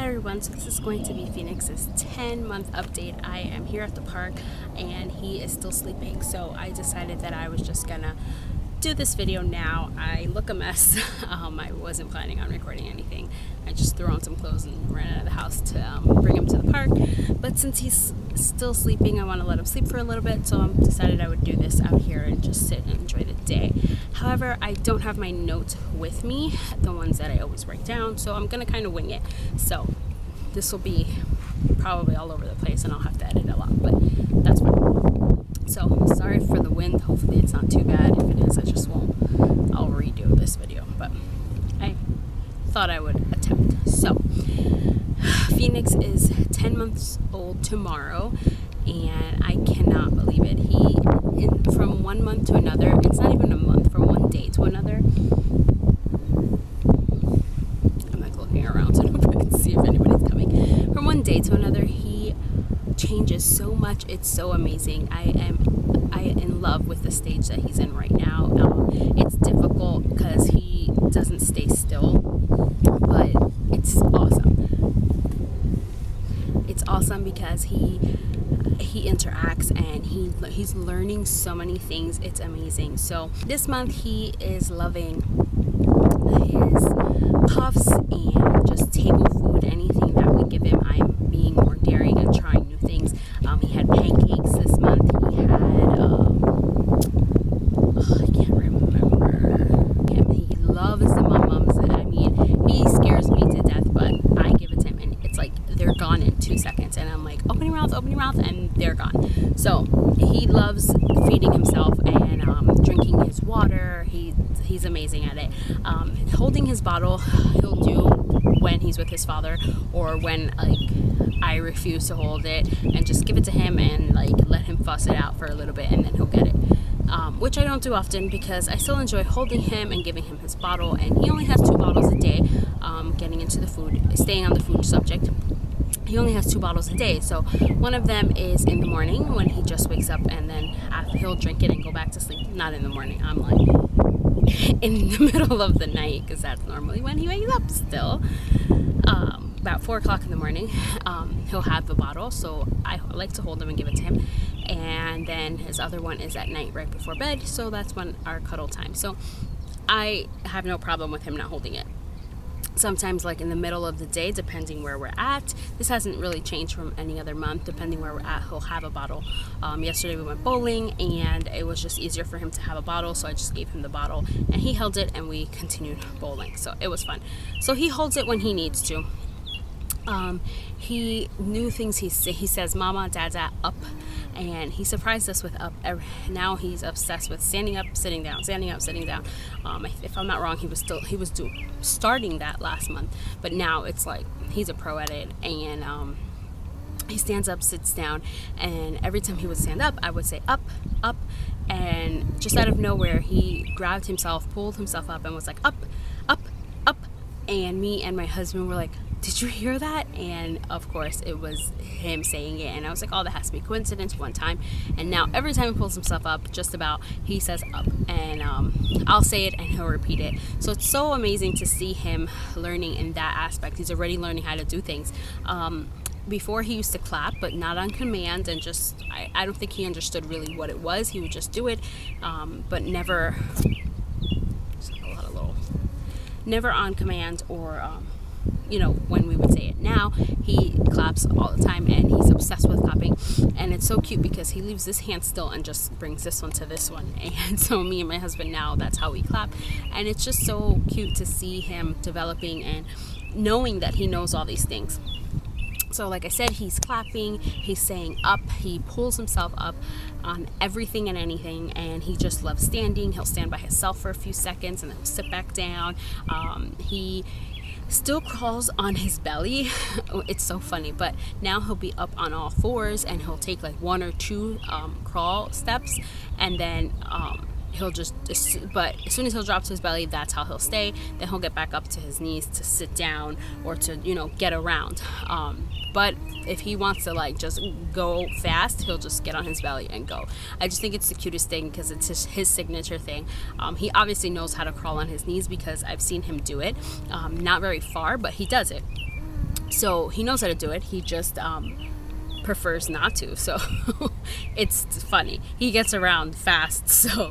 everyone, so this is going to be Phoenix's 10-month update. I am here at the park and he is still sleeping, so I decided that I was just gonna do this video now. I look a mess. I wasn't planning on recording anything. I just threw on some clothes and ran out of the house to bring him to the park, but since he's still sleeping, I want to let him sleep for a little bit, so I decided I would do this out here and just sit and enjoy the day. However, I don't have my notes with me, the ones that I always write down, so I'm gonna kind of wing it. So this will be probably all over the place and I'll have to edit a lot, but that's fine. So sorry for the wind. Hopefully it's not too bad. If it is, I'll redo this video, but I thought I would attempt. So Phoenix is 10 months old tomorrow, and I cannot believe it. From 1 month to another, it's not even a month, from one day to another. I'm like looking around so I can see if anybody's coming. From one day to another, he changes so much. It's so amazing. I am in love with the stage that he's in right now. It's difficult because he doesn't stay still, but it's awesome. It's awesome because he interacts and he's learning so many things. It's amazing. So this month he is loving his puffs and just table food. Anything that we give him, I'm being more daring and trying new things. He had pancakes this month. He had I can't remember. He loves the mum-mums. I mean, he scares me to death, but I give it to him and it's like they're gone in 2 seconds, and I'm like, open your mouth, and they're gone. So he loves feeding himself and drinking his water. He's amazing at it. Holding his bottle, he'll do when he's with his father, or when I refuse to hold it and just give it to him and let him fuss it out for a little bit, and then he'll get it. Which I don't do often because I still enjoy holding him and giving him his bottle, and he only has 2 bottles a day. Getting into the food, staying on the food subject, he only has 2 bottles a day. So one of them is in the morning when he just wakes up, and then he'll drink it and go back to sleep. Not in the morning, I'm like in the middle of the night, because that's normally when he wakes up still. About 4 o'clock in the morning, he'll have the bottle, so I like to hold him and give it to him. And then his other one is at night right before bed, so that's when our cuddle time. So I have no problem with him not holding it. Sometimes in the middle of the day, depending where we're at, this hasn't really changed from any other month. Depending where we're at, he'll have a bottle. Yesterday we went bowling and it was just easier for him to have a bottle, so I just gave him the bottle and he held it and we continued bowling, so it was fun. So he holds it when he needs to. He knew things. He says mama, dada, up, and he surprised us with up. Now he's obsessed with standing up, sitting down, standing up, sitting down. If I'm not wrong, he was starting that last month, but now it's he's a pro at it, and he stands up, sits down, and every time he would stand up, I would say up, up, and just out of nowhere he grabbed himself, pulled himself up, and was like up, up, up, and me and my husband were like, did you hear that? And of course it was him saying it, and I was like, oh, that has to be coincidence one time. And now every time he pulls himself up, just about, he says up, and I'll say it and he'll repeat it. So it's so amazing to see him learning in that aspect. He's already learning how to do things. Before he used to clap, but not on command, and just I don't think he understood really what it was. He would just do it, but never on command, or when we would say it. Now he claps all the time and he's obsessed with clapping, and it's so cute because he leaves this hand still and just brings this one to this one, and so me and my husband, now that's how we clap, and it's just so cute to see him developing and knowing that he knows all these things. So like I said, he's clapping, he's saying up, he pulls himself up on everything and anything, and he just loves standing. He'll stand by himself for a few seconds and then he'll sit back down. He still crawls on his belly. It's so funny, but now he'll be up on all 4s and he'll take 1 or 2 crawl steps, and then but as soon as he'll drop to his belly, that's how he'll stay. Then he'll get back up to his knees to sit down or to get around. But if he wants to just go fast, he'll just get on his belly and go. I just think it's the cutest thing because it's his signature thing. He obviously knows how to crawl on his knees because I've seen him do it. Not very far, but he does it. So he knows how to do it. He just prefers not to. So it's funny. He gets around fast. So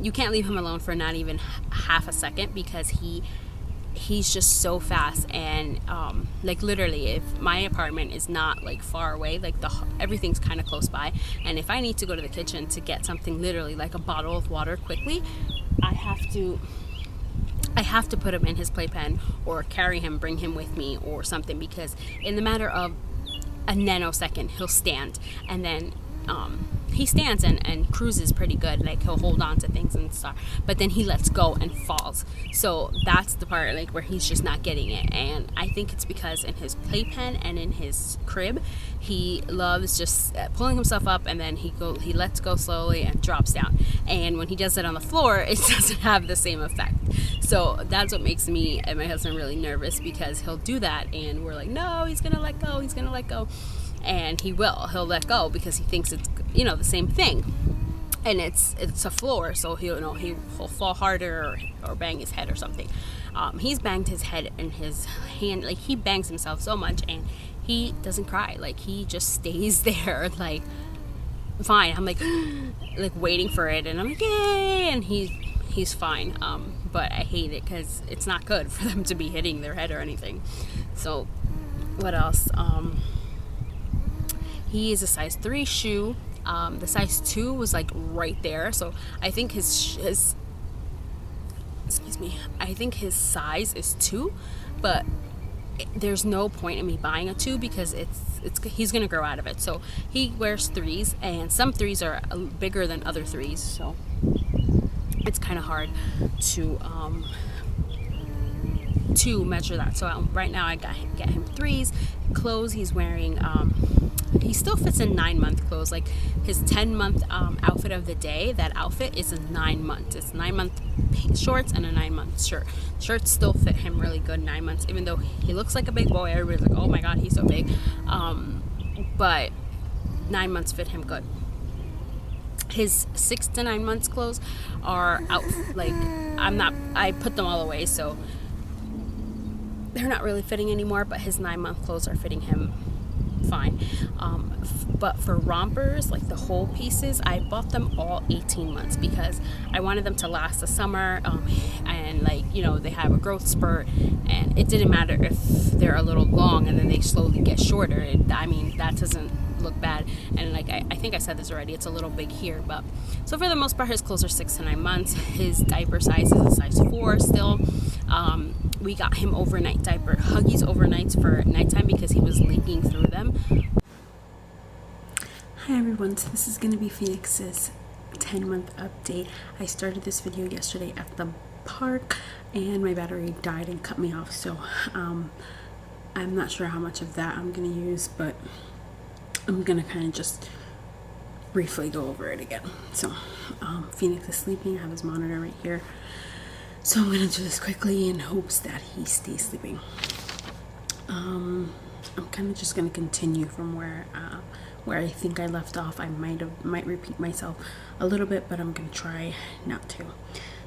you can't leave him alone for not even half a second, because he's just so fast. And like literally, if my apartment is not like far away, like everything's kind of close by, and if I need to go to the kitchen to get something, literally like a bottle of water quickly, I have to put him in his playpen or carry him, bring him with me or something, because in the matter of a nanosecond he'll stand, and then he stands and cruises pretty good. Like he'll hold on to things and stuff, but then he lets go and falls. So that's the part like where he's just not getting it. And I think it's because in his playpen and in his crib, he loves just pulling himself up, and then he lets go slowly and drops down. And when he does it on the floor, it doesn't have the same effect. So that's what makes me and my husband really nervous, because he'll do that and we're like, no, he's gonna let go, and he'll let go because he thinks it's the same thing, and it's a floor, so he'll fall harder or bang his head or something. He's banged his head and his hand, like he bangs himself so much, and he doesn't cry. Like he just stays there, like fine. I'm like waiting for it, and I'm like, yay, and he's fine. But I hate it because it's not good for them to be hitting their head or anything. So what else? He is a size 3 shoe. The size 2 was like right there. So I think his I think his size is 2, but there's no point in me buying a 2 because he's gonna grow out of it. So he wears 3s, and some 3s are bigger than other 3s. So it's kind of hard to measure that. So right now I get him 3s. Clothes he's wearing, he still fits in 9-month clothes. Like his 10-month outfit of the day, that outfit is a 9 months. It's 9-month shorts and a 9-month shirt. Shirts still fit him really good 9 months, even though he looks like a big boy. Everybody's like, oh my god, he's so big. But 9 months fit him good. His 6 to 9 months clothes are out, like I put them all away, so they're not really fitting anymore, but his 9-month clothes are fitting him fine. But for rompers, like the whole pieces, I bought them all 18 months because I wanted them to last the summer, and they have a growth spurt, and it didn't matter if they're a little long and then they slowly get shorter. That doesn't look bad. And I think I said this already, it's a little big here, but so for the most part his clothes are 6 to 9 months. His diaper size is a size 4 still. We got him overnight diaper, Huggies overnights for nighttime because he was leaking through them. Hi everyone, so this is going to be Phoenix's 10-month update. I started this video yesterday at the park and my battery died and cut me off, so I'm not sure how much of that I'm going to use, but I'm going to kind of just briefly go over it again. So Phoenix is sleeping. I have his monitor right here, so I'm going to do this quickly in hopes that he stays sleeping. I'm kind of just going to continue from where I think I left off. I might repeat myself a little bit, but I'm going to try not to.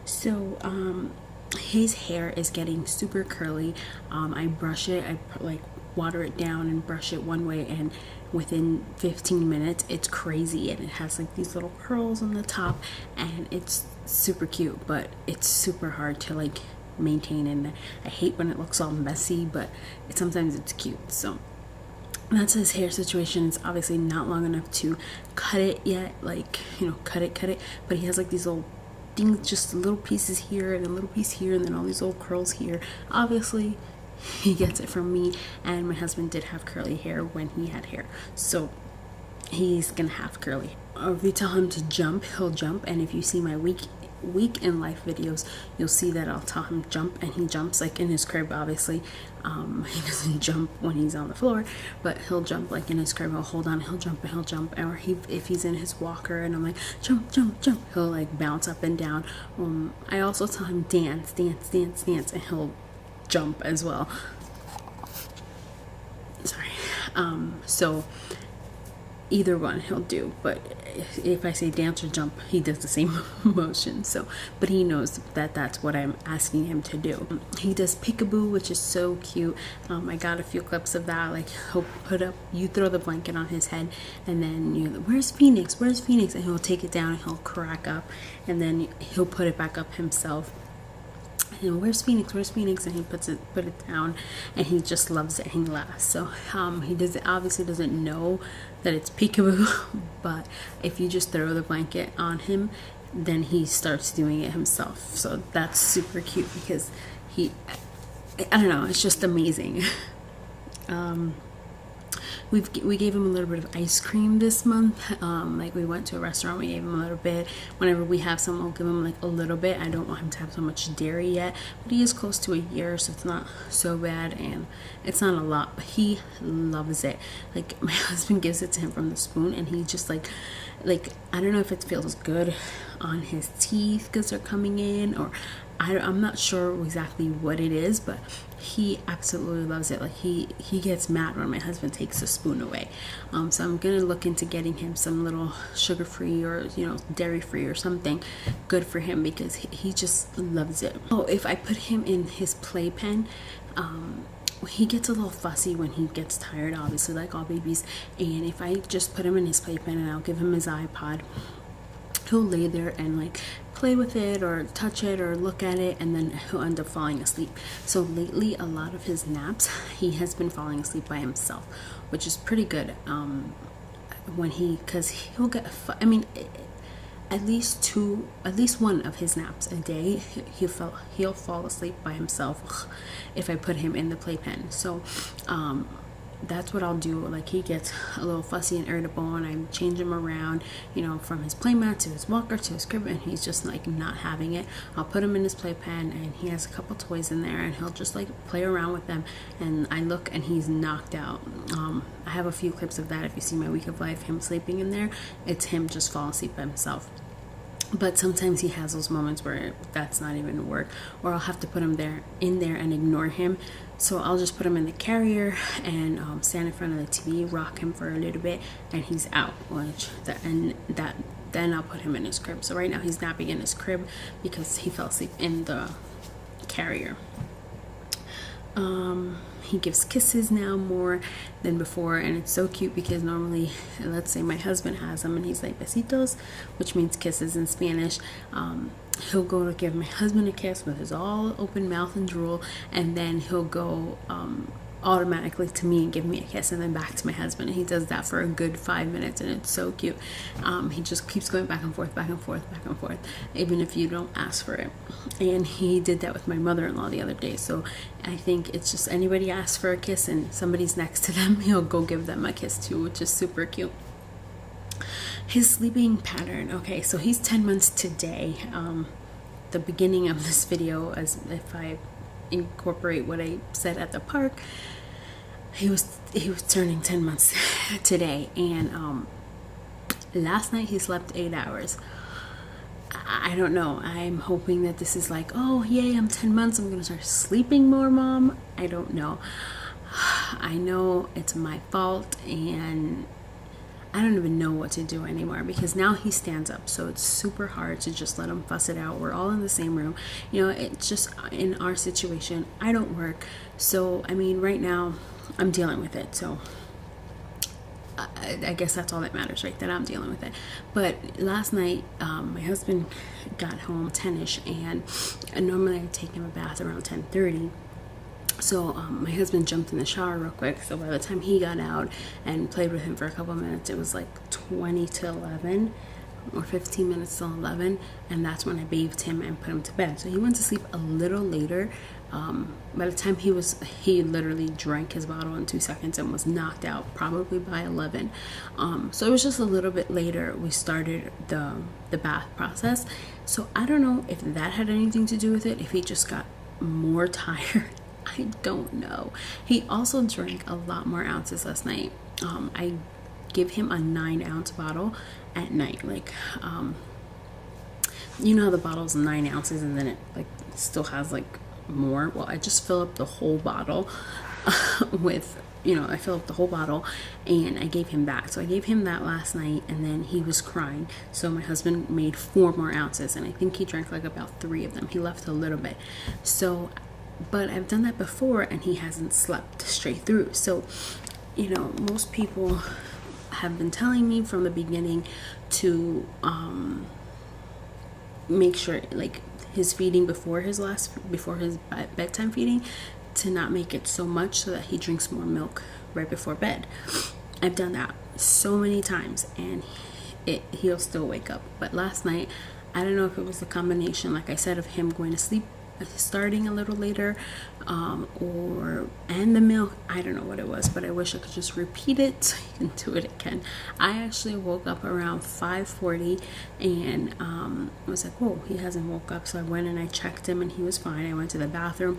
So his hair is getting super curly. I brush it, I water it down and brush it one way, and within 15 minutes it's crazy, and it has like these little curls on the top, and it's super cute, but it's super hard to maintain, and I hate when it looks all messy, but sometimes it's cute. So that's his hair situation. It's obviously not long enough to cut it yet, cut it, but he has these little things, just little pieces here and a little piece here, and then all these little curls here. Obviously he gets it from me, and my husband did have curly hair when he had hair, so he's gonna have curly hair. If we tell him to jump, he'll jump, and if you see my week in life videos, you'll see that I'll tell him jump, and he jumps in his crib. Obviously he doesn't jump when he's on the floor, but he'll jump in his crib. He'll hold on, he'll jump, or if he's in his walker and I'm like jump, he'll bounce up and down. I also tell him dance, and he'll jump as well. Sorry. So either one he'll do, but if I say dance or jump, he does the same motion. So, but he knows that that's what I'm asking him to do. He does peekaboo, which is so cute. I got a few clips of that. Like, he'll put up, you throw the blanket on his head, and then you, where's Phoenix, where's Phoenix, and he'll take it down and he'll crack up, and then he'll put it back up himself. And where's Phoenix, where's Phoenix, and he put it down, and he just loves it. He laughs. So he obviously doesn't know that it's peekaboo, but if you just throw the blanket on him, then he starts doing it himself. So that's super cute because I don't know, it's just amazing. We gave him a little bit of ice cream this month. Like, we went to a restaurant, we gave him a little bit. Whenever we have some, we'll give him like a little bit. I don't want him to have so much dairy yet, but he is close to a year, so it's not so bad, and it's not a lot, but he loves it. Like, my husband gives it to him from the spoon, and he just like I don't know if it feels good on his teeth because they're coming in, or I'm not sure exactly what it is, but he absolutely loves it. Like, he gets mad when my husband takes the spoon away. So I'm gonna look into getting him some little sugar-free or, you know, dairy-free or something good for him, because he just loves it. Oh, if I put him in his playpen, he gets a little fussy when he gets tired, obviously, like all babies. And if I just put him in his playpen and I'll give him his iPod, he'll lay there and like play with it or touch it or look at it, and then he'll end up falling asleep. So lately, a lot of his naps, he has been falling asleep by himself, which is pretty good. Because he'll get, at least one of his naps a day, he'll fall asleep by himself if I put him in the playpen. So that's what I'll do. Like, he gets a little fussy and irritable, and I change him around, you know, from his playmat to his walker to his crib, and he's just like not having it. I'll put him in his playpen, and he has a couple toys in there, and he'll just like play around with them, and I look and he's knocked out. I have a few clips of that. If you see my week of life, him sleeping in there, it's him just falling asleep by himself. But sometimes he has those moments where that's not even work, or I'll have to put him in there and ignore him. So I'll just put him in the carrier and stand in front of the TV, rock him for a little bit, and he's out. Then I'll put him in his crib. So right now he's napping in his crib because he fell asleep in the carrier. He gives kisses now more than before, and it's so cute because normally, let's say my husband has them and he's like besitos, which means kisses in Spanish. He'll go to give my husband a kiss with his all open mouth and drool, and then he'll go automatically to me and give me a kiss, and then back to my husband, and he does that for a good 5 minutes, and it's so cute. He just keeps going back and forth, back and forth, back and forth, even if you don't ask for it. And he did that with my mother-in-law the other day. So I think it's just anybody asks for a kiss and somebody's next to them, he'll go give them a kiss too, which is super cute. His sleeping pattern. Okay, so he's 10 months today. The beginning of this video, as if I incorporate what I said at the park, he was turning 10 months today, and last night he slept 8 hours. I don't know, I'm hoping that this is like, oh yay, I'm 10 months, I'm gonna start sleeping more, mom. I don't know. I know it's my fault, and I don't even know what to do anymore, because now he stands up, so it's super hard to just let him fuss it out. We're all in the same room, you know. It's just in our situation, I don't work, so I mean right now I'm dealing with it. So I guess that's all that matters, right? That I'm dealing with it. But last night my husband got home 10ish, and normally I take him a bath around 10:30. So my husband jumped in the shower real quick. So by the time he got out and played with him for a couple minutes, it was like 20 to 11 or 15 minutes till 11. And that's when I bathed him and put him to bed. So he went to sleep a little later. By the time he literally drank his bottle in 2 seconds and was knocked out probably by 11. So it was just a little bit later we started the bath process. So I don't know if that had anything to do with it, if he just got more tired. I don't know. He also drank a lot more ounces last night. I give him a 9-ounce bottle at night. Like, you know how the bottle's 9 ounces and then it like still has like more? Well, I just fill up the whole bottle with, you know, I filled up the whole bottle and I gave him that. So I gave him that last night, and then he was crying. So my husband made 4 more ounces, and I think he drank like about 3 of them. He left a little bit. So, but I've done that before and he hasn't slept straight through. So, you know, most people have been telling me from the beginning to make sure, like, his feeding before his bedtime feeding, to not make it so much so that he drinks more milk right before bed. I've done that so many times and he'll still wake up. But last night, I don't know if it was the combination, like I said, of him going to sleep starting a little later, and the milk. I don't know what it was, but I wish I could just repeat it so you can do it again. I actually woke up around 5:40 and I was like, whoa, he hasn't woke up. So I went and I checked him and he was fine. I went to the bathroom,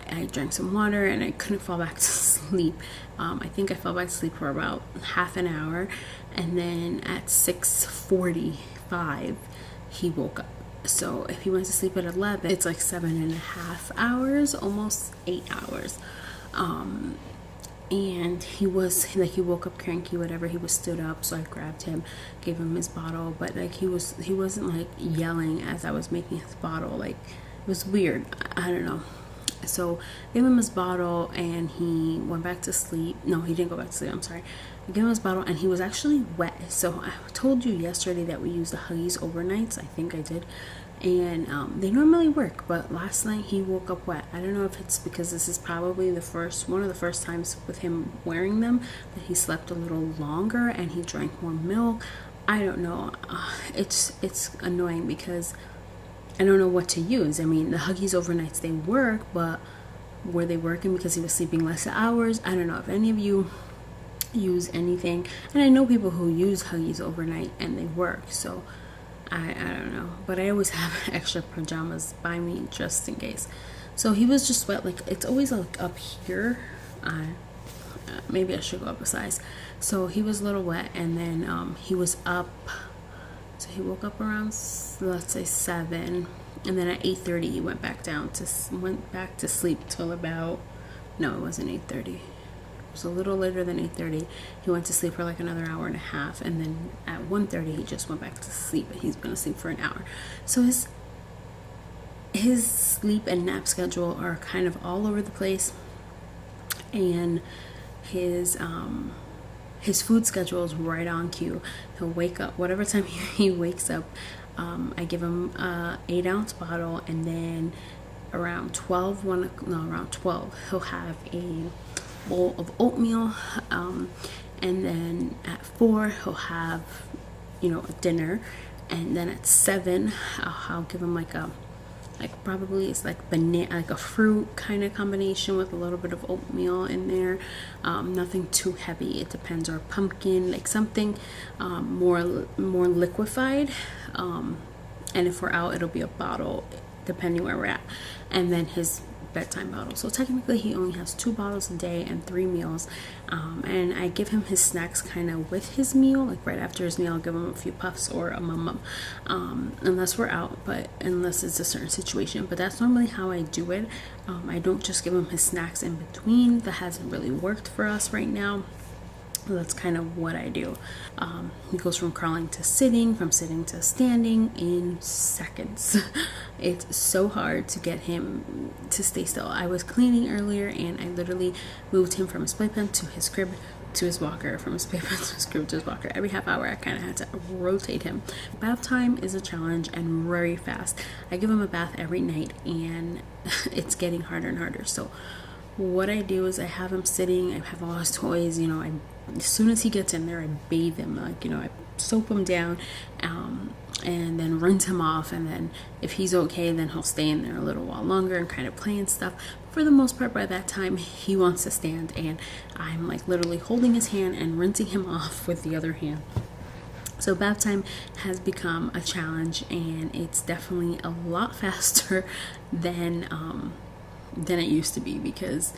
I drank some water, and I couldn't fall back to sleep. I think I fell back to sleep for about half an hour, and then at 6:45 he woke up. So if he went to sleep at 11, it's like 7.5 hours, almost 8 hours. And he was like, he woke up cranky, whatever. He was stood up, so I grabbed him, gave him his bottle, but like he wasn't like yelling as I was making his bottle. Like, it was weird. I don't know. So I gave him his bottle and he went back to sleep. No, he didn't go back to sleep, I'm sorry. I gave him his bottle and he was actually wet. So I told you yesterday that we use the Huggies overnights. I think I did. And they normally work, but last night he woke up wet. I don't know if it's because this is probably one of the first times with him wearing them that he slept a little longer and he drank more milk. I don't know. It's annoying because I don't know what to use. I mean, the Huggies overnights, they work, but were they working because he was sleeping less hours? I don't know if any of you use anything. And I know people who use Huggies overnight and they work, so I don't know. But I always have extra pajamas by me just in case. So he was just wet. Like, it's always like up here. Maybe I should go up a size. So he was a little wet, and then he was up. So he woke up around, let's say 7, and then at 8:30 he went back to sleep till about, no, it wasn't 8:30. It was a little later than 8:30. He went to sleep for like another hour and a half, and then at 1:30 he just went back to sleep. He's been asleep for an hour. So his sleep and nap schedule are kind of all over the place, and his food schedule is right on cue. He'll wake up whatever time he wakes up. I give him a 8-ounce bottle, and then around 12 he'll have a bowl of oatmeal, and then at 4 he'll have, you know, a dinner, and then at 7 I'll give him probably it's like banana, like a fruit kind of combination with a little bit of oatmeal in there. Nothing too heavy. It depends, or pumpkin, like something more liquefied. And if we're out, it'll be a bottle, depending where we're at. And then his bedtime bottle. So technically he only has 2 bottles a day and 3 meals. And I give him his snacks kind of with his meal, like right after his meal I'll give him a few puffs or a mum unless we're out, but unless it's a certain situation. But that's normally how I do it. I don't just give him his snacks in between. That hasn't really worked for us right now. That's kind of what I do. He goes from crawling to sitting, from sitting to standing in seconds. It's so hard to get him to stay still. I was cleaning earlier and I literally moved him from his playpen to his crib to his walker, from his playpen to his crib to his walker. Every half hour I kind of had to rotate him. Bath time is a challenge and very fast. I give him a bath every night and it's getting harder and harder. So what I do is I have him sitting, I have all his toys, you know, as soon as he gets in there, I bathe him, like, you know, I soap him down, and then rinse him off, and then if he's okay, then he'll stay in there a little while longer and kind of play and stuff. For the most part, by that time, he wants to stand, and I'm like literally holding his hand and rinsing him off with the other hand. So bath time has become a challenge, and it's definitely a lot faster than it used to be, because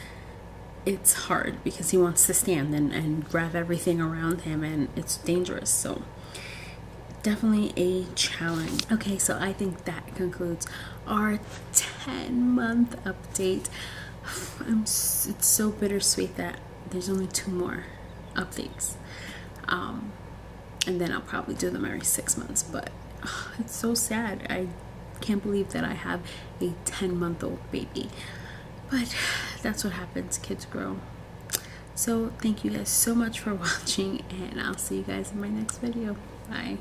it's hard, because he wants to stand and grab everything around him, and it's dangerous. So definitely a challenge. Okay, so I think that concludes our 10-month update. it's so bittersweet that there's only 2 more updates. And then I'll probably do them every 6 months, but it's so sad. I can't believe that I have a 10-month-old baby, but that's what happens. Kids grow. So thank you guys so much for watching, and I'll see you guys in my next video. Bye.